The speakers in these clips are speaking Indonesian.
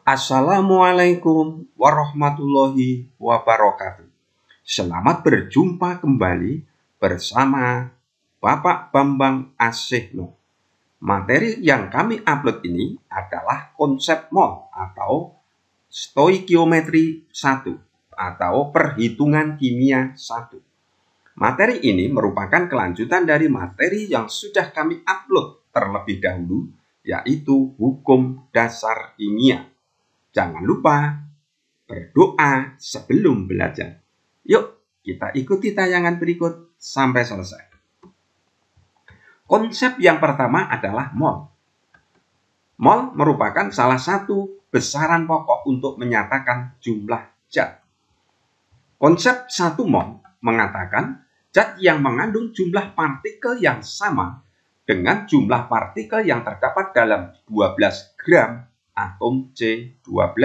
Assalamualaikum warahmatullahi wabarakatuh. Selamat berjumpa kembali bersama Bapak Bambang Asihno. Materi yang kami upload ini adalah konsep mol atau stoikiometri 1 atau perhitungan kimia 1. Materi ini merupakan kelanjutan dari materi yang sudah kami upload terlebih dahulu, yaitu hukum dasar kimia. Jangan lupa berdoa sebelum belajar. Yuk, kita ikuti tayangan berikut sampai selesai. Konsep yang pertama adalah mol. Mol merupakan salah satu besaran pokok untuk menyatakan jumlah zat. Konsep 1 mol mengatakan zat yang mengandung jumlah partikel yang sama dengan jumlah partikel yang terdapat dalam 12 gram atom C12.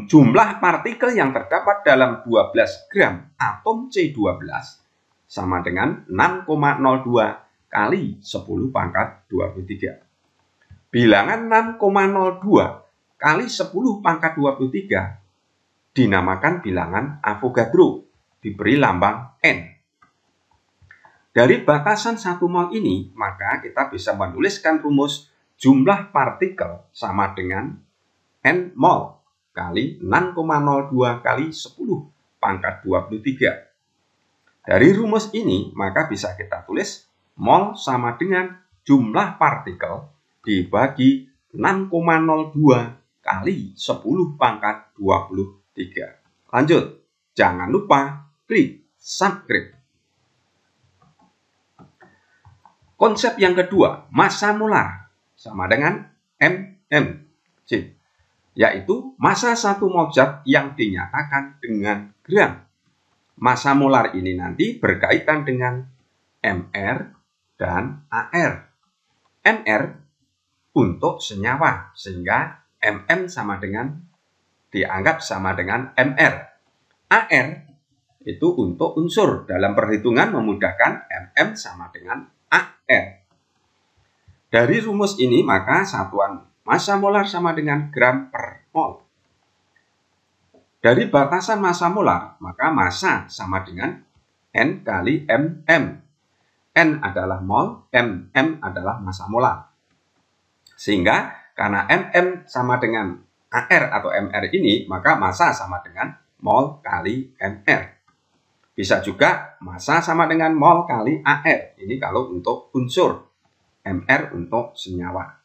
Jumlah partikel yang terdapat dalam 12 gram atom C12 sama dengan 6,02 kali 10 pangkat 23. Bilangan 6,02 kali 10 pangkat 23 dinamakan bilangan Avogadro, diberi lambang N. Dari batasan 1 mol ini, maka kita bisa menuliskan rumus jumlah partikel sama dengan N mol kali 6,02 kali 10 pangkat 23. Dari rumus ini, maka bisa kita tulis mol sama dengan jumlah partikel dibagi 6,02 kali 10 pangkat 23. Lanjut, jangan lupa klik subscribe. Konsep yang kedua, massa molar sama dengan mmc, yaitu massa 1 mol zat yang dinyatakan dengan gram. Massa molar ini nanti berkaitan dengan mr dan ar. Mr untuk senyawa, sehingga mm sama dengan dianggap sama dengan mr. Ar itu untuk unsur, dalam perhitungan memudahkan mm sama dengan ar. Dari rumus ini, maka satuan massa molar sama dengan gram per mol. Dari batasan massa molar, maka massa sama dengan N kali mm. N adalah mol, mm adalah massa molar. Sehingga karena mm sama dengan ar atau mr ini, maka massa sama dengan mol kali mr. Bisa juga massa sama dengan mol kali ar. Ini kalau untuk unsur. Mr untuk senyawa.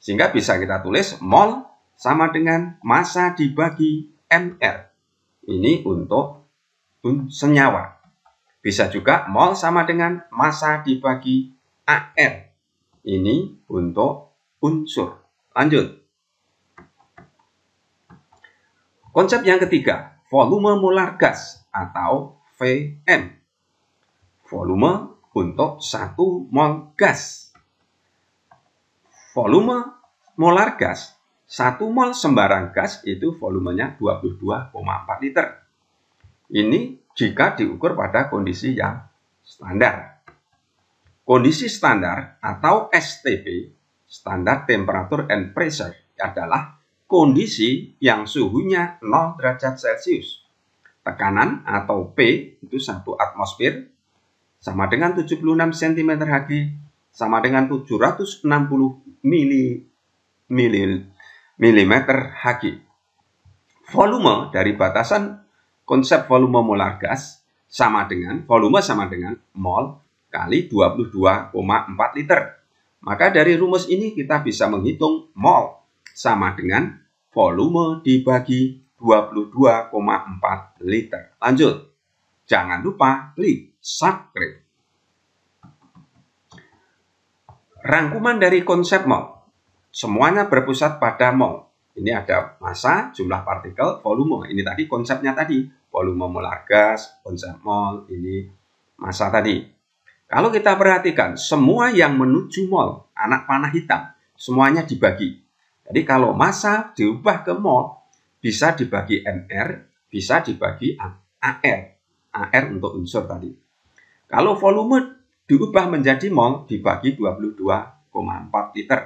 Sehingga bisa kita tulis mol sama dengan massa dibagi mr. Ini untuk senyawa. Bisa juga mol sama dengan massa dibagi ar. Ini untuk unsur. Lanjut. Konsep yang ketiga, volume molar gas atau Vm. Volume untuk 1 mol gas. Volume molar gas, 1 mol sembarang gas itu volumenya 22,4 liter. Ini jika diukur pada kondisi yang standar. Kondisi standar atau STP, Standard Temperature and Pressure, adalah kondisi yang suhunya 0 derajat Celcius. Tekanan atau P itu 1 atmosfer sama dengan 76 cm3 sama dengan 760 mm Hg. Volume dari batasan konsep volume molar gas sama dengan volume sama dengan mol kali 22,4 liter. Maka dari rumus ini kita bisa menghitung mol sama dengan volume dibagi 22,4 liter. Lanjut. Jangan lupa klik subscribe. Rangkuman dari konsep mol. Semuanya berpusat pada mol. Ini ada massa, jumlah partikel, volume. Ini tadi konsepnya tadi. Volume molar gas, konsep mol, ini massa tadi. Kalau kita perhatikan, semua yang menuju mol, anak panah hitam, semuanya dibagi. Jadi kalau massa diubah ke mol, bisa dibagi mr, bisa dibagi ar. Ar untuk unsur tadi. Kalau volume diubah menjadi mol dibagi 22,4 liter.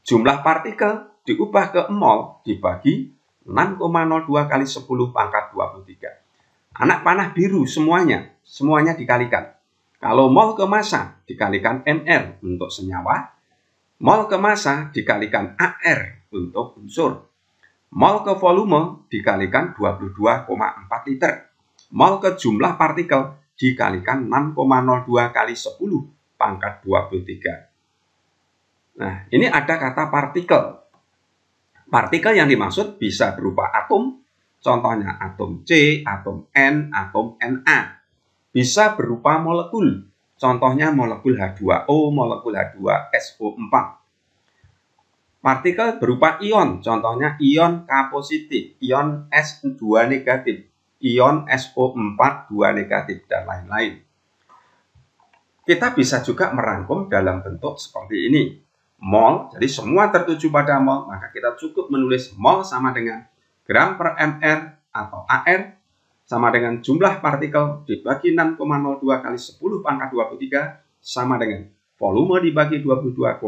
Jumlah partikel diubah ke mol dibagi 6,02 kali 10 pangkat 23. Anak panah biru semuanya dikalikan. Kalau mol ke massa dikalikan mR untuk senyawa, mol ke massa dikalikan AR untuk unsur, mol ke volume dikalikan 22,4 liter, mol ke jumlah partikel dikalikan 6,02 kali 10 pangkat 23. Nah, ini ada kata partikel. Partikel yang dimaksud bisa berupa atom, contohnya atom C, atom N, atom Na. Bisa berupa molekul, contohnya molekul H2O, molekul H2SO4. Partikel berupa ion, contohnya ion K positif, ion S2 negatif, ion SO4 2 negatif, dan lain-lain. Kita bisa juga merangkum dalam bentuk seperti ini. Mol, jadi semua tertuju pada mol, maka kita cukup menulis mol sama dengan gram per mR atau AR sama dengan jumlah partikel dibagi 6,02 kali 10 pangkat 23 sama dengan volume dibagi 22,4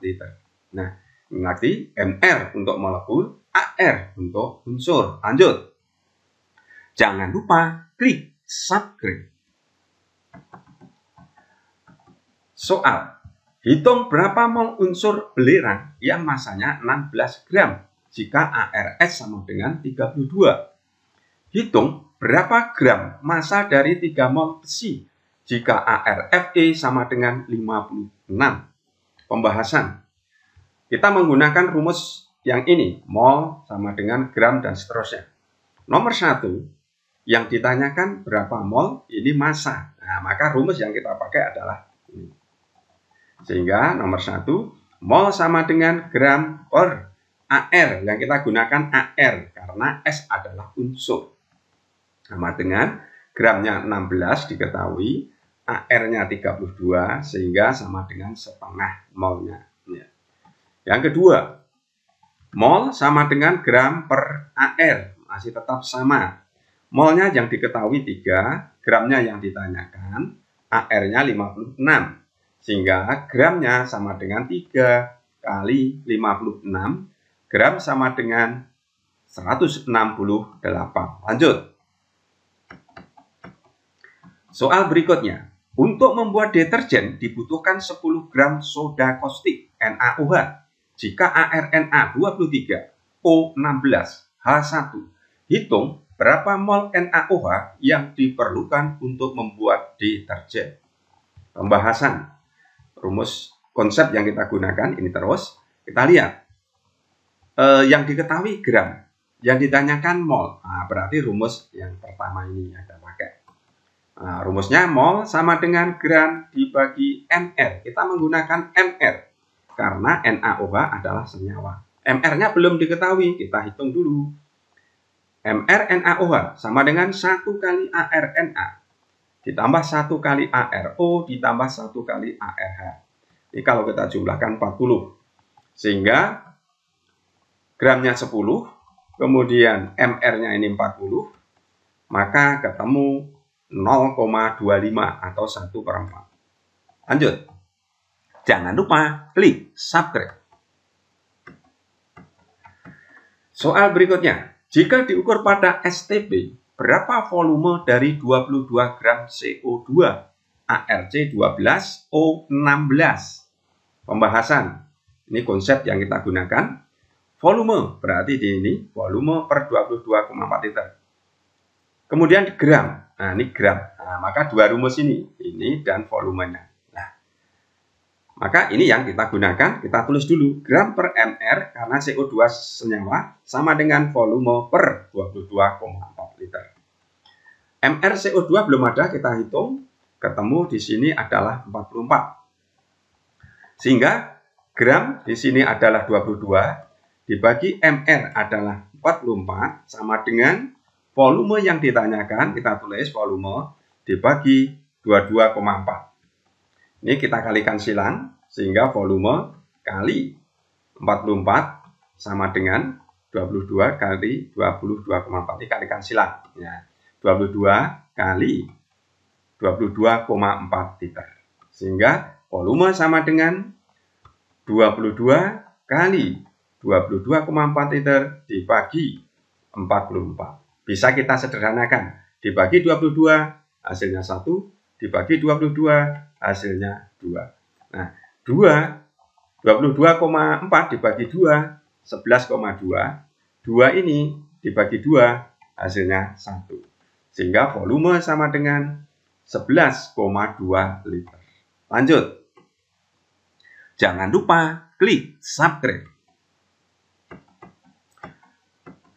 liter. Nah, nanti mR untuk molekul, AR untuk unsur. Lanjut. Jangan lupa klik subscribe. Soal. Hitung berapa mol unsur belerang yang masanya 16 gram jika ARS sama dengan 32. Hitung berapa gram massa dari 3 mol besi jika ArFe sama dengan 56. Pembahasan. Kita menggunakan rumus yang ini, mol sama dengan gram dan seterusnya. Nomor 1, yang ditanyakan berapa mol, ini massa. Nah, maka rumus yang kita pakai adalah ini. Sehingga nomor 1, mol sama dengan gram per AR. Yang kita gunakan AR karena S adalah unsur. Sama dengan gramnya 16 diketahui, AR-nya 32 sehingga sama dengan setengah molnya. Yang kedua, mol sama dengan gram per AR. Masih tetap sama. Molnya yang diketahui 3, gramnya yang ditanyakan, AR-nya 56. Sehingga gramnya sama dengan 3 kali 56, gram sama dengan 168. Lanjut. Soal berikutnya. Untuk membuat deterjen dibutuhkan 10 gram soda kaustik NaOH. Jika ArNa 23, O16, H1. Hitung berapa mol NaOH yang diperlukan untuk membuat deterjen. Pembahasan. Rumus konsep yang kita gunakan ini terus kita lihat yang diketahui gram, yang ditanyakan mol. Nah, berarti rumus yang pertama ini yang kita pakai. Nah, rumusnya mol sama dengan gram dibagi mR. Kita menggunakan mR karena NaOH adalah senyawa. mR-nya belum diketahui, kita hitung dulu. mR NaOH sama dengan 1 kali ArNa ditambah 1 kali ArO ditambah 1 kali ArH. Ini kalau kita jumlahkan 40. Sehingga gramnya 10, kemudian MR-nya ini 40, maka ketemu 0,25 atau 1/4. Lanjut. Jangan lupa klik subscribe. Soal berikutnya. Jika diukur pada STP, berapa volume dari 22 gram CO2 ArC12O16? Pembahasan. Ini konsep yang kita gunakan. Volume berarti di ini volume per 22,4 liter. Kemudian gram. Nah, ini gram. Nah, maka dua rumus ini dan volumenya. Nah, maka ini yang kita gunakan, kita tulis dulu gram per mR karena CO2 senyawa sama dengan volume per 22,4 liter. MR CO2 belum ada, kita hitung, ketemu di sini adalah 44. Sehingga gram di sini adalah 22, dibagi MR adalah 44, sama dengan volume yang ditanyakan, kita tulis volume dibagi 22,4. Ini kita kalikan silang, sehingga volume kali 44 sama dengan 22 kali 22,4. Ini kalikan silang. Ya. 22 kali 22,4 liter. Sehingga volume sama dengan 22 kali 22,4 liter dibagi 44. Bisa kita sederhanakan. Dibagi 22, hasilnya 1. Dibagi 22, hasilnya 2. Nah, 22,4 dibagi 2, 11,2. 2 ini dibagi 2, hasilnya 1. Sehingga volume sama dengan 11,2 liter. Lanjut. Jangan lupa klik subscribe.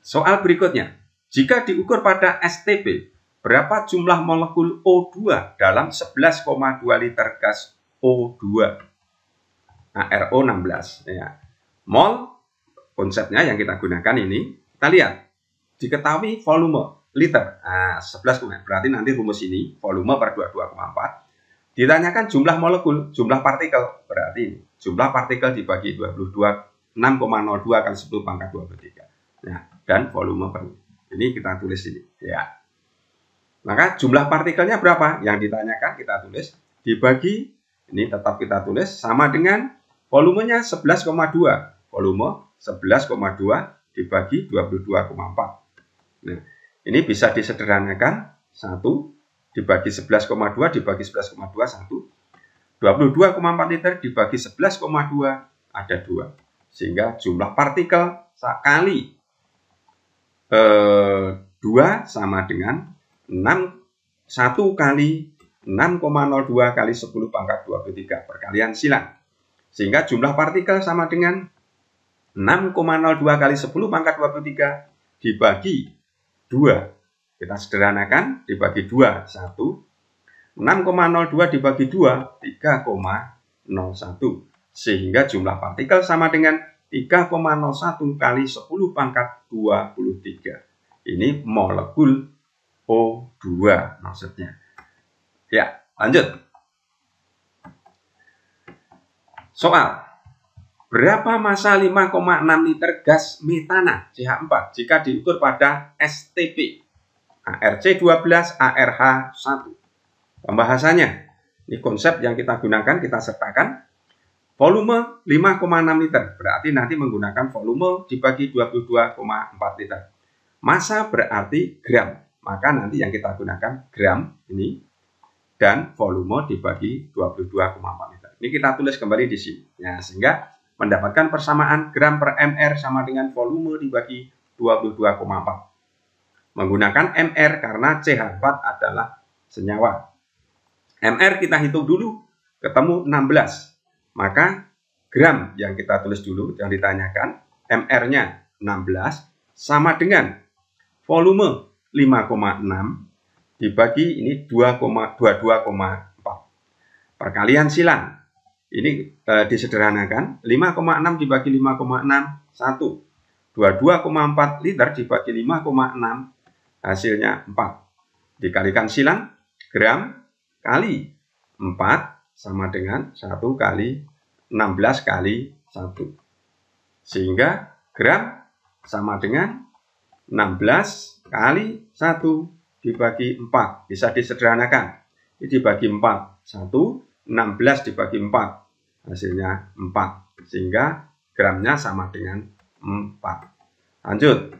Soal berikutnya, jika diukur pada STP, berapa jumlah molekul O2 dalam 11,2 liter gas O2? ARO 16. Ya. Mol, konsepnya yang kita gunakan ini, kita lihat, diketahui volume, liter. Nah, 11, berarti nanti rumus ini, volume per 22,4. Ditanyakan jumlah molekul, jumlah partikel, berarti jumlah partikel dibagi 6,02 kali 10 pangkat 23. Nah, dan volume per ini kita tulis ini ya. Maka jumlah partikelnya berapa? Yang ditanyakan kita tulis dibagi ini tetap kita tulis sama dengan volumenya 11,2. Volume 11,2 dibagi 22,4. Nah, ini bisa disederhanakan 1 dibagi 11,2 dibagi 11,2 1. 22,4 liter dibagi 11,2 ada 2. Sehingga jumlah partikel kali 2 sama dengan 1 kali 6,02 kali 10 pangkat 23 perkalian silang. Sehingga jumlah partikel sama dengan 6,02 kali 10 pangkat 23 dibagi 2. Kita sederhanakan dibagi 2, 1. 6,02 dibagi 2, 3,01. Sehingga jumlah partikel sama dengan 3,01 kali 10 pangkat 23. Ini molekul O2 maksudnya. Ya, lanjut. Soal. Berapa massa 5,6 liter gas metana CH4 jika diukur pada STP? ARC12, ARH1. Pembahasannya. Ini konsep yang kita gunakan, kita sertakan. Volume 5,6 liter, berarti nanti menggunakan volume dibagi 22,4 liter. Massa berarti gram, maka nanti yang kita gunakan gram ini, dan volume dibagi 22,4 liter. Ini kita tulis kembali di sini, ya, sehingga mendapatkan persamaan gram per mr sama dengan volume dibagi 22,4. Menggunakan mr karena CH4 adalah senyawa. Mr kita hitung dulu, ketemu 16. Maka gram yang kita tulis dulu, yang ditanyakan, mr-nya 16, sama dengan volume 5,6 dibagi ini 22,4. Perkalian silang. Ini disederhanakan, 5,6 dibagi 5,6, 1. 22,4 liter dibagi 5,6, hasilnya 4. Dikalikan silang, gram kali 4 sama dengan 1 kali 16 kali 1. Sehingga gram sama dengan 16 kali 1 dibagi 4. Bisa disederhanakan. Ini dibagi 4. 1, 16 dibagi 4. Hasilnya 4. Sehingga gramnya sama dengan 4. Lanjut.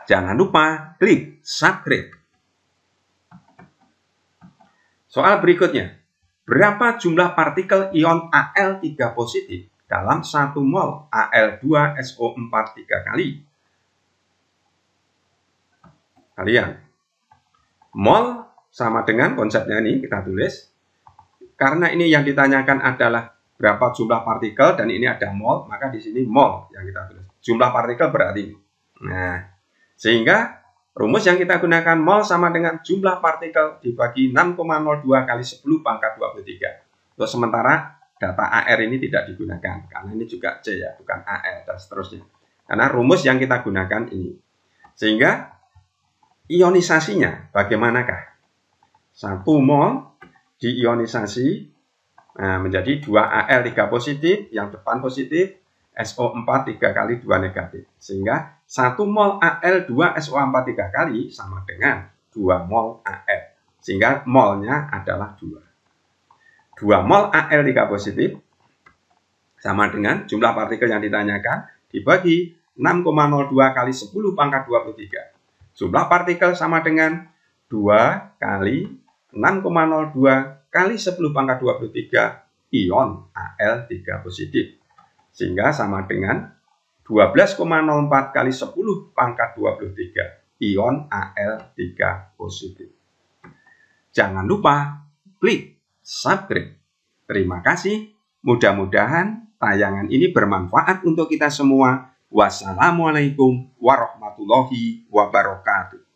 Jangan lupa klik subscribe. Soal berikutnya. Berapa jumlah partikel ion Al3 positif dalam 1 mol Al2SO4 3 kali? Kalian. Mol sama dengan konsepnya ini kita tulis. Karena ini yang ditanyakan adalah berapa jumlah partikel dan ini ada mol, maka di sini mol yang kita tulis. Jumlah partikel berarti ini. Nah, sehingga rumus yang kita gunakan mol sama dengan jumlah partikel dibagi 6,02 kali 10 pangkat 23. Untuk sementara data AR ini tidak digunakan karena ini juga C ya, bukan AR dan seterusnya. Karena rumus yang kita gunakan ini. Sehingga ionisasinya bagaimanakah? 1 mol diionisasi menjadi 2 Al3 positif, yang depan positif, SO4 3 kali 2 negatif. Sehingga 1 mol Al2SO4 3 kali sama dengan 2 mol Al. Sehingga molnya adalah 2. 2 mol Al3 positif sama dengan jumlah partikel yang ditanyakan dibagi 6,02 kali 10 pangkat 23. Jumlah partikel sama dengan 2 kali 6,02 kali 10 pangkat 23 ion Al3 positif. Sehingga sama dengan 12,04 kali 10 pangkat 23 ion Al3 positif. Jangan lupa klik subscribe. Terima kasih. Mudah-mudahan tayangan ini bermanfaat untuk kita semua. Wassalamualaikum warahmatullahi wabarakatuh.